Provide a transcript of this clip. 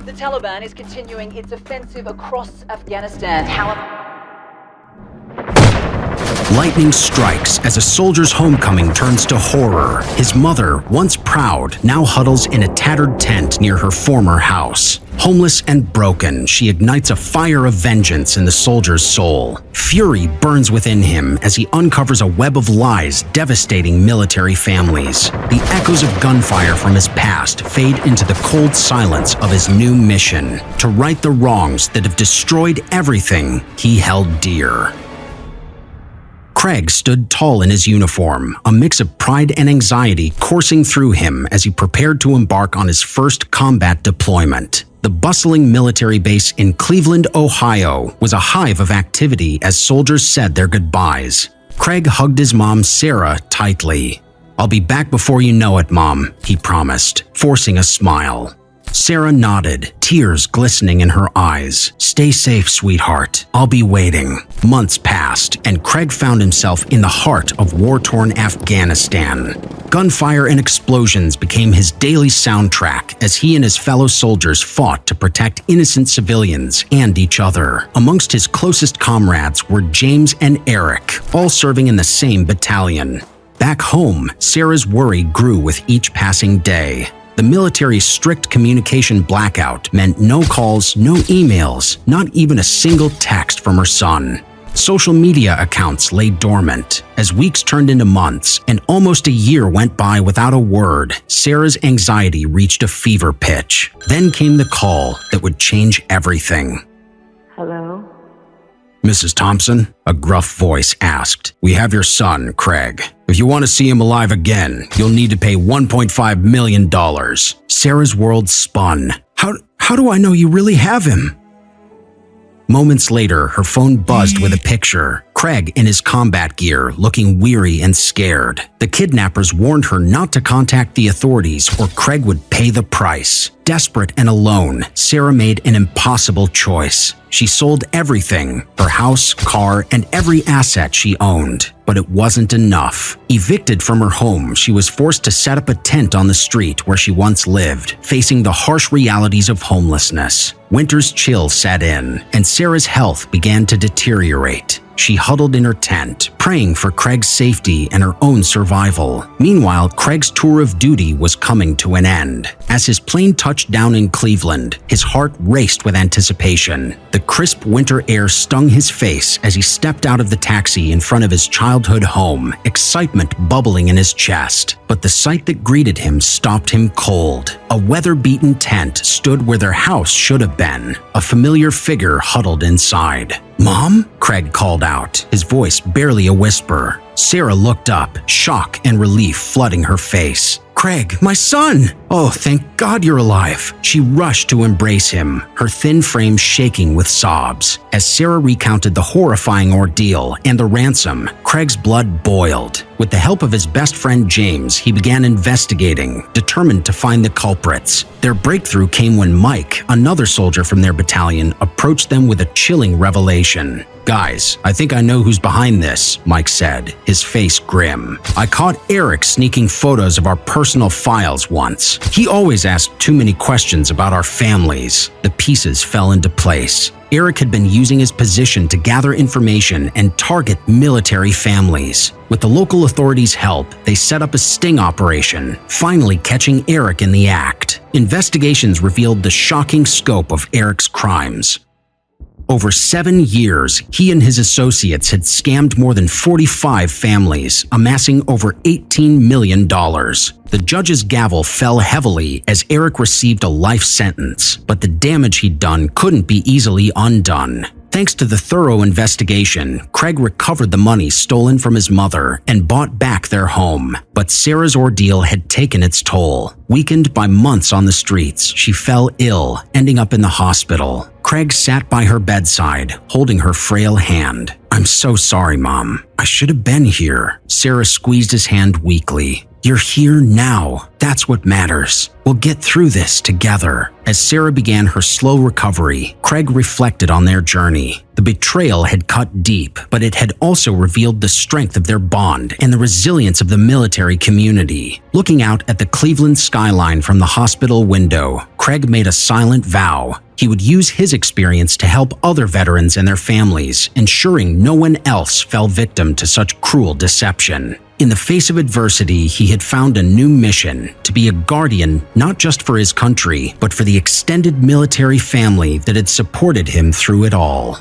The Taliban is continuing its offensive across Afghanistan. Lightning strikes as a soldier's homecoming turns to horror. His mother, once proud, now huddles in a tattered tent near her former house. Homeless and broken, she ignites a fire of vengeance in the soldier's soul. Fury burns within him as he uncovers a web of lies devastating military families. The echoes of gunfire from his past fade into the cold silence of his new mission: to right the wrongs that have destroyed everything he held dear. Craig stood tall in his uniform, a mix of pride and anxiety coursing through him as he prepared to embark on his first combat deployment. The bustling military base in Cleveland, Ohio, was a hive of activity as soldiers said their goodbyes. Craig hugged his mom, Sarah, tightly. "I'll be back before you know it, Mom," he promised, forcing a smile. Sarah nodded, tears glistening in her eyes. "Stay safe, sweetheart. I'll be waiting." Months passed, and Craig found himself in the heart of war-torn Afghanistan. Gunfire and explosions became his daily soundtrack as he and his fellow soldiers fought to protect innocent civilians and each other. Amongst his closest comrades were James and Eric, all serving in the same battalion. Back home, Sarah's worry grew with each passing day. The military's strict communication blackout meant no calls, no emails, not even a single text from her son. Social media accounts lay dormant. As weeks turned into months and almost a year went by without a word, Sarah's anxiety reached a fever pitch. Then came the call that would change everything. Hello? "Mrs. Thompson?" a gruff voice asked. "We have your son, Craig. If you want to see him alive again, you'll need to pay $1.5 million. Sarah's world spun. How do I know you really have him?" Moments later, her phone buzzed with a picture. Craig in his combat gear, looking weary and scared. The kidnappers warned her not to contact the authorities or Craig would pay the price. Desperate and alone, Sarah made an impossible choice. She sold everything, her house, car, and every asset she owned. But it wasn't enough. Evicted from her home, she was forced to set up a tent on the street where she once lived, facing the harsh realities of homelessness. Winter's chill set in, and Sarah's health began to deteriorate. She huddled in her tent, praying for Craig's safety and her own survival. Meanwhile, Craig's tour of duty was coming to an end. As his plane touched down in Cleveland, his heart raced with anticipation. The crisp winter air stung his face as he stepped out of the taxi in front of his childhood home, excitement bubbling in his chest. But the sight that greeted him stopped him cold. A weather-beaten tent stood where their house should have been. A familiar figure huddled inside. "Mom?" Craig called out, his voice barely a whisper. Sarah looked up, shock and relief flooding her face. "Craig, my son! Oh, thank God you're alive." She rushed to embrace him, her thin frame shaking with sobs. As Sarah recounted the horrifying ordeal and the ransom, Craig's blood boiled. With the help of his best friend James, he began investigating, determined to find the culprits. Their breakthrough came when Mike, another soldier from their battalion, approached them with a chilling revelation. "Guys, I think I know who's behind this," Mike said, his face grim. "I caught Eric sneaking photos of our personal files once. He always asked too many questions about our families." The pieces fell into place. Eric had been using his position to gather information and target military families. With the local authorities' help, they set up a sting operation, finally catching Eric in the act. Investigations revealed the shocking scope of Eric's crimes. Over 7 years, he and his associates had scammed more than 45 families, amassing over $18 million. The judge's gavel fell heavily as Eric received a life sentence, but the damage he'd done couldn't be easily undone. Thanks to the thorough investigation, Craig recovered the money stolen from his mother and bought back their home. But Sarah's ordeal had taken its toll. Weakened by months on the streets, she fell ill, ending up in the hospital. Craig sat by her bedside, holding her frail hand. "I'm so sorry, Mom. I should have been here." Sarah squeezed his hand weakly. "You're here now. That's what matters. We'll get through this together." As Sarah began her slow recovery, Craig reflected on their journey. The betrayal had cut deep, but it had also revealed the strength of their bond and the resilience of the military community. Looking out at the Cleveland skyline from the hospital window, Craig made a silent vow. He would use his experience to help other veterans and their families, ensuring no one else fell victim to such cruel deception. In the face of adversity, he had found a new mission: to be a guardian not just for his country, but for the extended military family that had supported him through it all.